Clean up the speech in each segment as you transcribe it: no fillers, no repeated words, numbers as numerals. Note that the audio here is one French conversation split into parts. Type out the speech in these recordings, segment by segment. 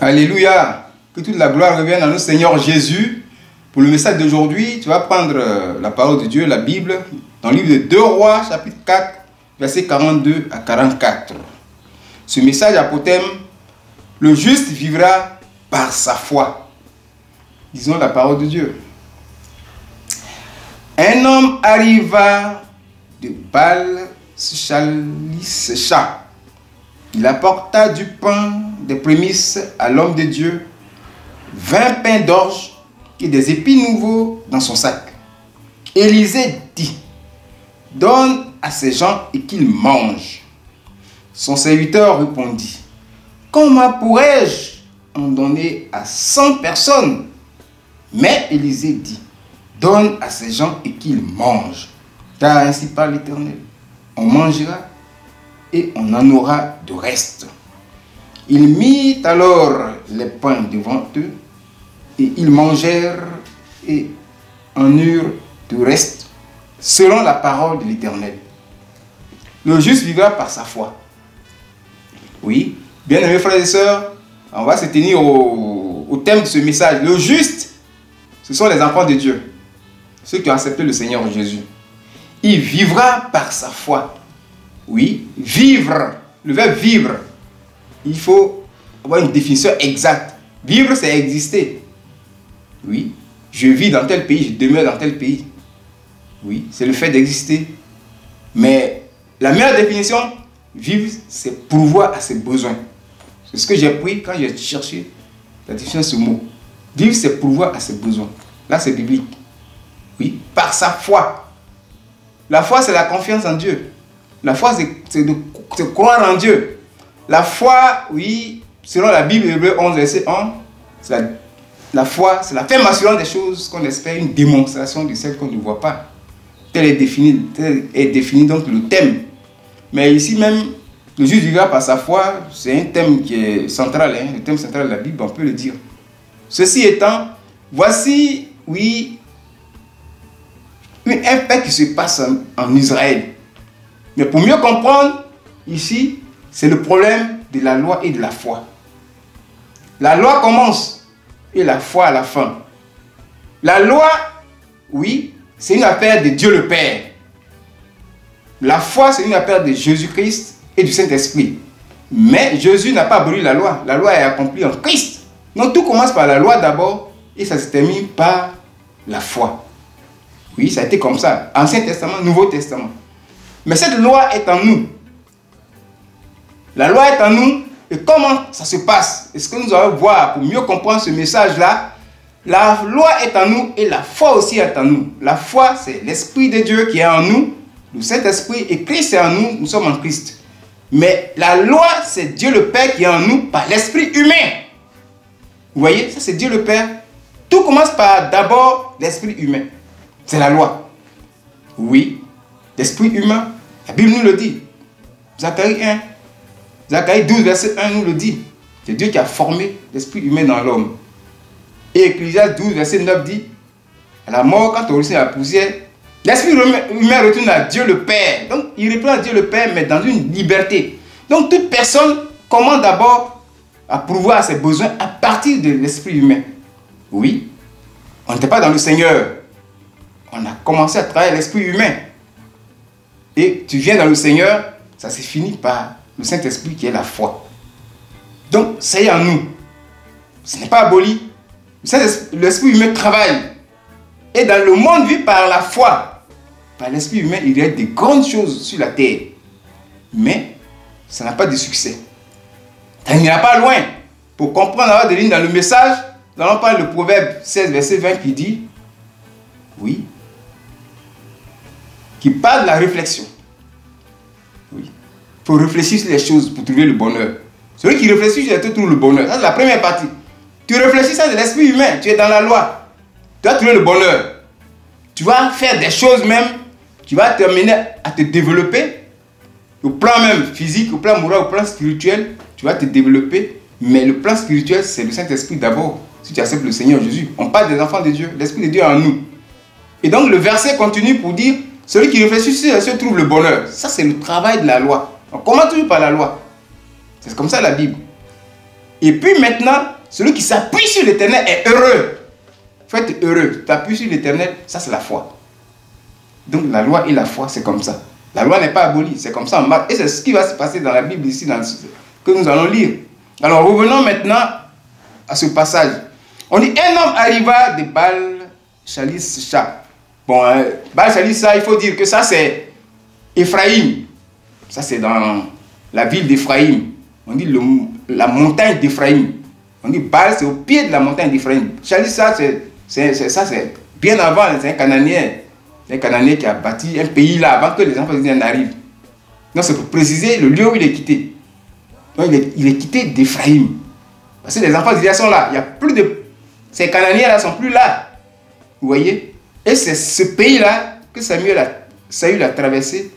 Alléluia. Que toute la gloire revienne à notre Seigneur Jésus. Pour le message d'aujourd'hui, tu vas prendre la parole de Dieu, la Bible, dans le livre de 2 Rois, chapitre 4, versets 42 à 44. Ce message a pour thème: le juste vivra par sa foi. Disons la parole de Dieu. Un homme arriva de Baal-Shalisha. Il apporta du pain, des prémices à l'homme de Dieu, 20 pains d'orge et des épis nouveaux dans son sac. Élisée dit: donne à ces gens et qu'ils mangent. Son serviteur répondit: comment pourrais-je en donner à 100 personnes? Mais Élisée dit: donne à ces gens et qu'ils mangent. Car ainsi parle l'Éternel: on mangera et on en aura de reste. Il mit alors les pains devant eux, et ils mangèrent et en eurent de reste, selon la parole de l'Éternel. Le juste vivra par sa foi. Oui, bien aimés frères et sœurs, on va se tenir au thème de ce message. Le juste, ce sont les enfants de Dieu, ceux qui ont accepté le Seigneur Jésus. Il vivra par sa foi. Oui, vivre, le verbe vivre, il faut avoir une définition exacte. Vivre, c'est exister. Oui, je vis dans tel pays, je demeure dans tel pays. Oui, c'est le fait d'exister. Mais la meilleure définition, vivre, c'est pourvoir à ses besoins. C'est ce que j'ai appris quand j'ai cherché la définition de ce mot. Vivre, c'est pourvoir à ses besoins. Là, c'est biblique. Oui, par sa foi. La foi, c'est la confiance en Dieu. La foi, c'est de croire en Dieu. La foi, oui, selon la Bible, Hébreux 11, verset 1, la foi, c'est l'affirmation des choses qu'on espère, une démonstration de celles qu'on ne voit pas. Tel est défini donc le thème. Mais ici même, le juste vivra par sa foi, c'est un thème qui est central, le thème central de la Bible, on peut le dire. Ceci étant, voici, oui, un fait qui se passe en Israël. Mais pour mieux comprendre, ici, c'est le problème de la loi et de la foi. La loi commence et la foi à la fin. La loi, oui, c'est une affaire de Dieu le Père. La foi, c'est une affaire de Jésus-Christ et du Saint-Esprit. Mais Jésus n'a pas aboli la loi. La loi est accomplie en Christ. Donc tout commence par la loi d'abord et ça se termine par la foi. Oui, ça a été comme ça. Ancien Testament, Nouveau Testament. Mais cette loi est en nous. La loi est en nous. Et comment ça se passe? Et ce que nous allons voir pour mieux comprendre ce message-là, la loi est en nous et la foi aussi est en nous. La foi, c'est l'Esprit de Dieu qui est en nous, le Saint-Esprit, et Christ est en nous, nous sommes en Christ. Mais la loi, c'est Dieu le Père qui est en nous par l'Esprit humain. Vous voyez, ça c'est Dieu le Père. Tout commence par d'abord l'Esprit humain. C'est la loi. Oui, l'Esprit humain, la Bible nous le dit. Zacharie 1. Zacharie 12, verset 1 nous le dit. C'est Dieu qui a formé l'esprit humain dans l'homme. Et Ecclésiaste 12, verset 9 dit: à la mort, quand on reçoit la poussière, l'esprit humain retourne à Dieu le Père. Donc, il reprend à Dieu le Père, mais dans une liberté. Donc, toute personne commence d'abord à pourvoir à ses besoins à partir de l'esprit humain. Oui, on n'était pas dans le Seigneur. On a commencé à travailler l'esprit humain. Et tu viens dans le Seigneur, ça s'est fini par le Saint-Esprit qui est la foi. Donc, c'est en nous. Ce n'est pas aboli. L'esprit humain travaille. Et dans le monde vu par la foi, par l'esprit humain, il y a des grandes choses sur la terre. Mais, ça n'a pas de succès. Ça n'ira pas loin. Pour comprendre avoir des lignes dans le message, nous allons parler le Proverbe 16, verset 20 qui dit, oui, qui parle de la réflexion. Oui. Il faut réfléchir sur les choses pour trouver le bonheur. Celui qui réfléchit sur les choses trouve le bonheur. Ça, c'est la première partie. Tu réfléchis, ça, c'est l'esprit humain. Tu es dans la loi. Tu vas trouver le bonheur. Tu vas faire des choses même. Tu vas t'amener à te développer. Au plan même physique, au plan moral, au plan spirituel. Tu vas te développer. Mais le plan spirituel, c'est le Saint-Esprit d'abord. Si tu acceptes le Seigneur Jésus. On parle des enfants de Dieu. L'Esprit de Dieu est en nous. Et donc, le verset continue pour dire, celui qui réfléchit sur les choses trouve le bonheur. Ça, c'est le travail de la loi. On commence toujours par la loi. C'est comme ça la Bible. Et puis maintenant, celui qui s'appuie sur l'Éternel est heureux. Faut être heureux. Tu t'appuies sur l'Éternel, ça c'est la foi. Donc la loi et la foi, c'est comme ça. La loi n'est pas abolie, c'est comme ça en Marc. Et c'est ce qui va se passer dans la Bible ici, que nous allons lire. Alors revenons maintenant à ce passage. On dit, un homme arriva de Baal-Shalisha. Bon, Baal-Shalisha, il faut dire que ça c'est Éphraïm. Ça c'est dans la ville d'Éphraïm. On dit la montagne d'Éphraïm. On dit Baal, c'est au pied de la montagne d'Éphraïm. Shalisha, c'est bien avant, c'est un Cananéen. C'est un Cananéen qui a bâti un pays là avant que les enfants d'Israël n'arrivent. Donc c'est pour préciser le lieu où il est quitté. Donc il est quitté d'Éphraïm. Parce que les enfants d'Israël sont là. Il y a plus de... Ces Cananéens là ne sont plus là. Vous voyez? Et c'est ce pays-là que Saül a traversé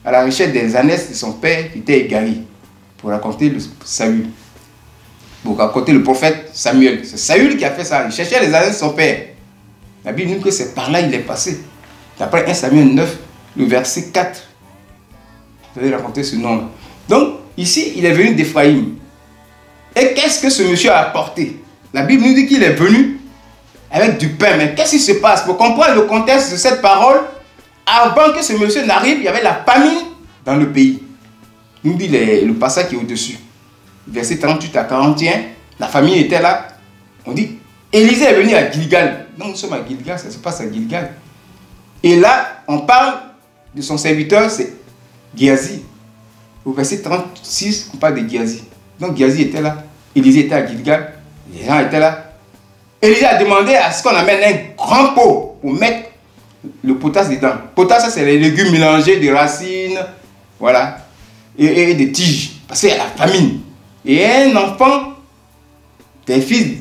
à la recherche des ânesses de son père qui était égaré. Pour raconter Saül. Pour raconter le prophète Samuel. C'est Saül qui a fait ça. Il cherchait les ânesses de son père. La Bible dit que c'est par là qu'il est passé. D'après 1 Samuel 9, le verset 4. Vous allez raconter ce nom-là. Donc, ici, il est venu d'Éphraïm. Et qu'est-ce que ce monsieur a apporté? La Bible nous dit qu'il est venu avec du pain. Mais qu'est-ce qui se passe? Pour comprendre le contexte de cette parole, avant que ce monsieur n'arrive, il y avait la famine dans le pays. Nous dit le passage qui est au-dessus. Verset 38 à 41, la famine était là. On dit, Élisée est venu à Gilgal. Donc nous sommes à Gilgal, ça se passe à Gilgal. Et là, on parle de son serviteur, c'est Géasi. Au verset 36, on parle de Géasi. Donc Géasi était là, Élisée était à Gilgal, les gens étaient là. Élisée a demandé à ce qu'on amène un grand pot pour mettre le potasse dedans. Potasse, ça c'est les légumes mélangés, des racines, voilà, et des tiges, parce qu'il y a la famine. Et un enfant, des fils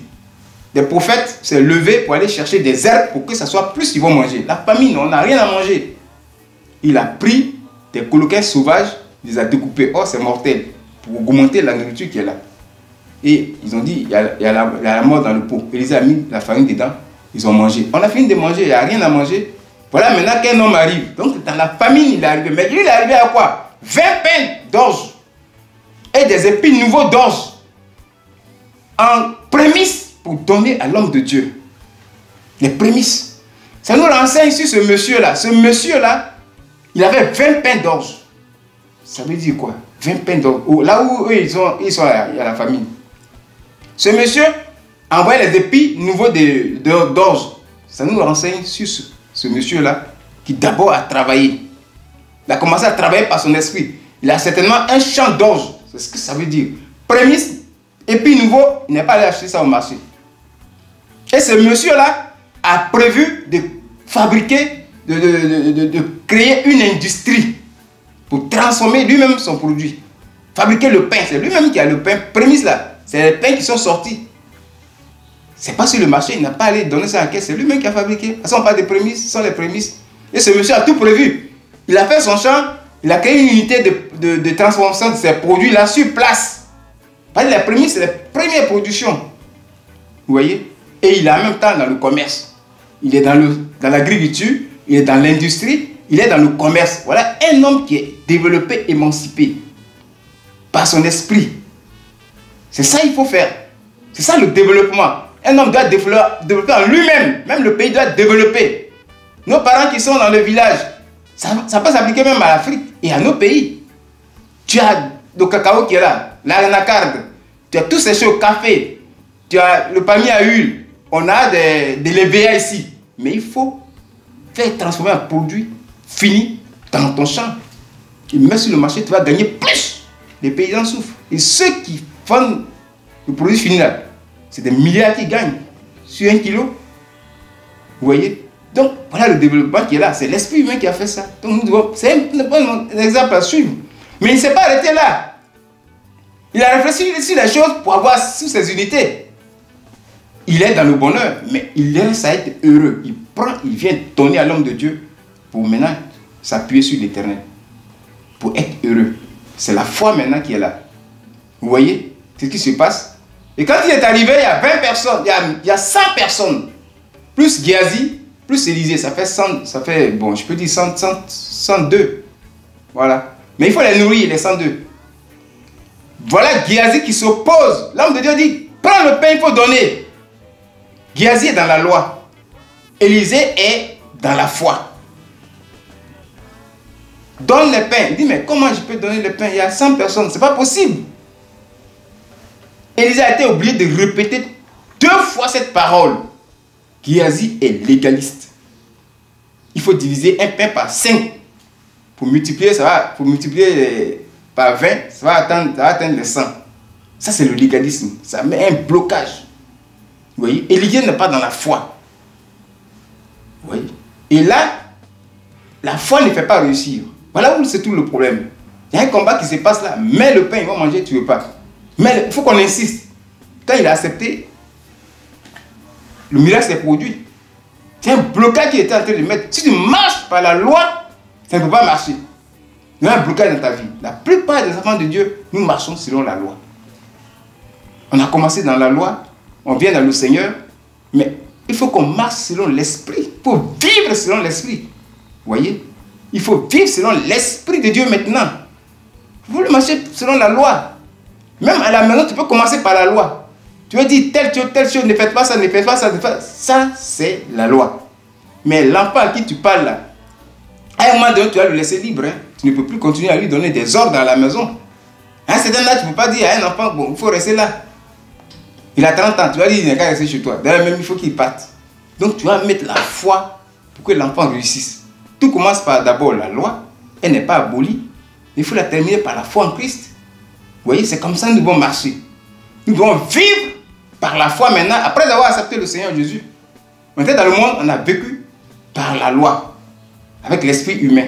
des prophètes, s'est levé pour aller chercher des herbes pour que ça soit plus qu'ils vont manger. La famine, on n'a rien à manger. Il a pris des coloquins sauvages, il les a découpés. Oh, c'est mortel. Pour augmenter la nourriture qui est là. Et ils ont dit, il y a la mort dans le pot. Élisée a mis la farine dedans. Ils ont mangé. On a fini de manger, il n'y a rien à manger. Voilà maintenant qu'un homme arrive. Donc dans la famine, il est arrivé. Mais lui, il est arrivé à quoi? 20 pains d'orge. Et des épis nouveaux d'orge. En prémisse pour donner à l'homme de Dieu. Les prémices. Ça nous renseigne sur ce monsieur-là. Ce monsieur-là, il avait 20 pains d'orge. Ça veut dire quoi? 20 pains d'orge. Là où eux, ils sont à la famine. Ce monsieur envoyait les épis nouveaux d'orge. Ça nous renseigne sur ce monsieur-là qui d'abord a travaillé. Il a commencé à travailler par son esprit. Il a certainement un champ d'orge. C'est ce que ça veut dire. Prémisse, épis nouveau, il n'est pas allé acheter ça au marché. Et ce monsieur-là a prévu de fabriquer, de créer une industrie pour transformer lui-même son produit. Fabriquer le pain, c'est lui-même qui a le pain. Prémisse là, c'est les pains qui sont sortis. C'est pas sur le marché, il n'a pas allé donner ça à la caisse, c'est lui-même qui a fabriqué. Parce qu'on parle de prémices, ce sont les prémices. Et ce monsieur a tout prévu. Il a fait son champ, il a créé une unité de transformation de ses produits là sur place. Parce que les prémices, c'est les premières productions. Vous voyez? Et il est en même temps dans le commerce. Il est dans l'agriculture, il est dans l'industrie, il est dans le commerce. Voilà un homme qui est développé, émancipé par son esprit. C'est ça qu'il faut faire. C'est ça le développement. Un homme doit développer en lui-même. Même le pays doit développer. Nos parents qui sont dans le village, ça peut s'appliquer même à l'Afrique et à nos pays. Tu as le cacao qui est là, l'anacarde, tu as tous ces choses, café, tu as le palmier à huile. On a des lévéas ici. Mais il faut faire transformer un produit fini dans ton champ. Tu mets sur le marché, tu vas gagner plus. Les paysans souffrent. Et ceux qui font le produit fini là, c'est des milliards qui gagnent sur 1 kilo. Vous voyez? Donc voilà le développement qui est là. C'est l'esprit humain qui a fait ça. Donc c'est un exemple à suivre. Mais il ne s'est pas arrêté là. Il a réfléchi sur les choses pour avoir sous ses unités. Il est dans le bonheur, mais il reste à être heureux. Il vient donner à l'homme de Dieu pour maintenant s'appuyer sur l'Éternel. Pour être heureux. C'est la foi maintenant qui est là. Vous voyez? C'est ce qui se passe. Et quand il est arrivé, il y a 20 personnes, il y a 100 personnes. Plus Géasi, plus Élisée. Ça fait 100, ça fait, bon, je peux dire 102. Voilà. Mais il faut les nourrir, les 102. Voilà Géasi qui s'oppose. L'homme de Dieu dit, prends le pain, il faut donner. Géasi est dans la loi. Élisée est dans la foi. Donne le pain. Il dit, mais comment je peux donner le pain? Il y a 100 personnes, c'est pas possible. Élisée a été obligé de répéter 2 fois cette parole. Géasi est légaliste. Il faut diviser un pain par 5. Pour multiplier, par 20, ça va atteindre les 100. Ça, c'est le légalisme. Ça met un blocage. Vous voyez, Élisée n'est pas dans la foi. Vous voyez. Et là, la foi ne fait pas réussir. Voilà où c'est tout le problème. Il y a un combat qui se passe là. Mets le pain, il va manger, tu ne veux pas. Mais il faut qu'on insiste. Quand il a accepté, le miracle s'est produit. C'est un blocage qu'il était en train de mettre. Si tu marches par la loi, ça ne peut pas marcher. Il y a un blocage dans ta vie. La plupart des enfants de Dieu, nous marchons selon la loi. On a commencé dans la loi, on vient dans le Seigneur, mais il faut qu'on marche selon l'esprit. Il faut vivre selon l'esprit. Vous voyez? Il faut vivre selon l'esprit de Dieu maintenant. Vous voulez marcher selon la loi. Même à la maison, tu peux commencer par la loi. Tu veux dire telle chose, ne faites pas ça, ne faites pas ça, ne faites pas ça. Ça, c'est la loi. Mais l'enfant à qui tu parles là, à un moment donné, tu vas le laisser libre. Hein. Tu ne peux plus continuer à lui donner des ordres à la maison. À un certain âge, tu ne peux pas dire à un enfant, bon, il faut rester là. Il a 30 ans, tu vas dire, il n'est qu'à rester chez toi. D'ailleurs, même, il faut qu'il parte. Donc, tu vas mettre la foi pour que l'enfant réussisse. Tout commence par d'abord la loi. Elle n'est pas abolie. Il faut la terminer par la foi en Christ. Vous voyez, c'est comme ça que nous devons marcher. Nous devons vivre par la foi maintenant, après avoir accepté le Seigneur Jésus. Maintenant, dans le monde, on a vécu par la loi, avec l'esprit humain.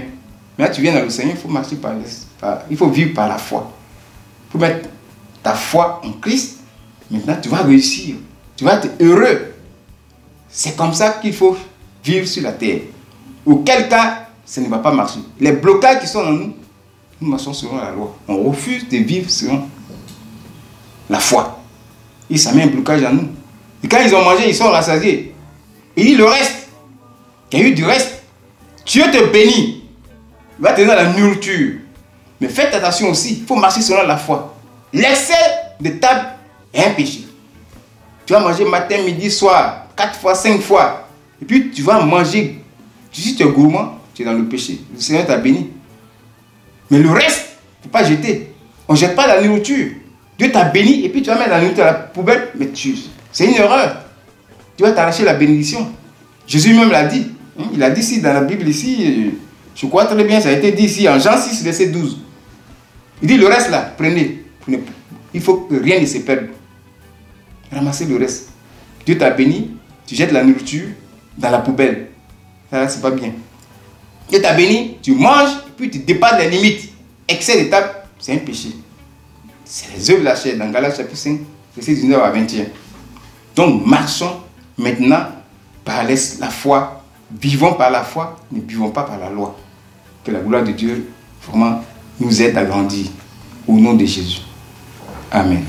Maintenant, tu viens dans le Seigneur, il faut marcher il faut vivre par la foi. Il faut mettre ta foi en Christ. Maintenant, tu vas réussir. Tu vas être heureux. C'est comme ça qu'il faut vivre sur la terre. Auquel cas, ça ne va pas marcher. Les blocages qui sont en nous, nous marchons selon la loi. On refuse de vivre selon la foi. Et ça met un blocage en nous. Et quand ils ont mangé, ils sont rassasiés. Il dit le reste. Il y a eu du reste. Dieu te bénit. Il va te donner la nourriture. Mais faites attention aussi. Il faut marcher selon la foi. L'excès de table est un péché. Tu vas manger matin, midi, soir, 4 fois, 5 fois. Et puis tu vas manger. Si tu es gourmand, tu es dans le péché. Le Seigneur t'a béni. Mais le reste, il ne faut pas jeter. On ne jette pas la nourriture. Dieu t'a béni et puis tu vas mettre la nourriture à la poubelle. Mais c'est une erreur. Tu vas t'arracher la bénédiction. Jésus même l'a dit. Il a dit ici dans la Bible, ici, je crois très bien, ça a été dit ici en Jean 6, verset 12. Il dit le reste là, prenez. Il faut que rien ne se perde. Ramassez le reste. Dieu t'a béni, tu jettes la nourriture dans la poubelle. Ça, c'est pas bien. Dieu t'a béni, tu manges, et puis tu dépasses les limites. Excès de table, c'est un péché. C'est les œuvres de la chair, dans Galates chapitre 5, verset 19 à 21. Donc, marchons maintenant par la foi. Vivons par la foi, ne vivons pas par la loi. Que la gloire de Dieu, vraiment, nous aide à grandir. Au nom de Jésus. Amen.